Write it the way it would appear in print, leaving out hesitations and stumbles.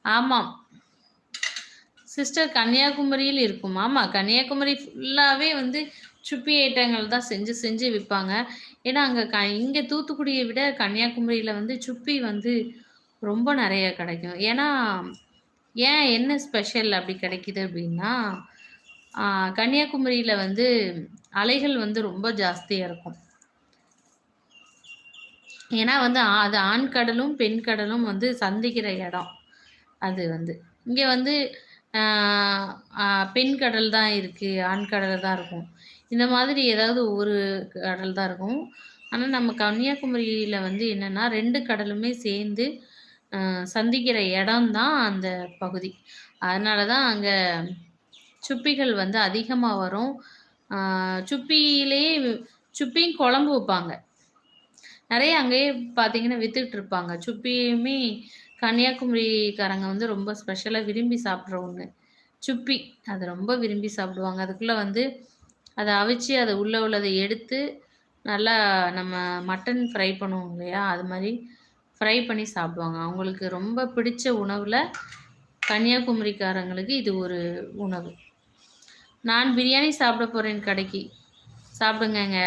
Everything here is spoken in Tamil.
ஆமாம். சிஸ்டர் கன்னியாகுமரியில் இருக்கும். ஆமா, கன்னியாகுமரி ஃபுல்லாவே வந்து சுப்பி ஐட்டங்கள் தான் செஞ்சு செஞ்சு விப்பாங்க. ஏன்னா, அங்க இங்க தூத்துக்குடிய விட கன்னியாகுமரியில வந்து சுப்பி வந்து ரொம்ப நெறைய கெடைக்கும். ஏன்னா, ஏன் என்ன ஸ்பெஷல் அப்படி கிடைக்குது அப்படின்னா, ஆ கன்னியாகுமரியில வந்து அலைகள் வந்து ரொம்ப ஜாஸ்தியா இருக்கும். ஏன்னா வந்து அது ஆண் கடலும், பெண் கடலும் வந்து சந்திக்கிற இடம். அது வந்து. இங்க வந்து ஆ ஆ பெண் கடல் தான் இருக்கு. ஆண் கடல் தான் இருக்கும். இந்த மாதிரி ஏதாவது ஒரு கடல் தான் இருக்கும். ஆனா நம்ம கன்னியாகுமரியில வந்து என்னன்னா 2 கடலுமே சேர்ந்து சந்திக்கிற இடம் தான் அந்த பகுதி. அதனால தான் அங்க சுப்பிகள் வந்து அதிகமா வரும். ஆ சுப்பியிலேயே சுப்பியும் குழம்பு வைப்பாங்க. நெறைய அங்கேயே பார்த்தீங்கன்னா வித்துட்ருப்பாங்க. சுப்பியுமே கன்னியாகுமரிக்காரங்க வந்து ரொம்ப ஸ்பெஷலா விரும்பி சாப்பிடுற ஒண்ணு. சுப்பி. அத ரொம்ப விரும்பி சாப்பிடுவாங்க. அதுக்குள்ள வந்து அத அவிச்சு அத உள்ள உள்ளத எடுத்து, நல்லா நம்ம மட்டன் ஃப்ரை பண்ணுவோம் இல்லையா? அது மாரி ஃப்ரை பண்ணி சாப்பிடுவாங்க. அவங்களுக்கு ரொம்ப பிடிச்ச உணவுல கன்னியாகுமரிக்காரங்களுக்கு இது ஒரு உணவு. நான் பிரியாணி சாப்பிட போறேன் கடைக்கு. சாப்பிடுங்கங்க.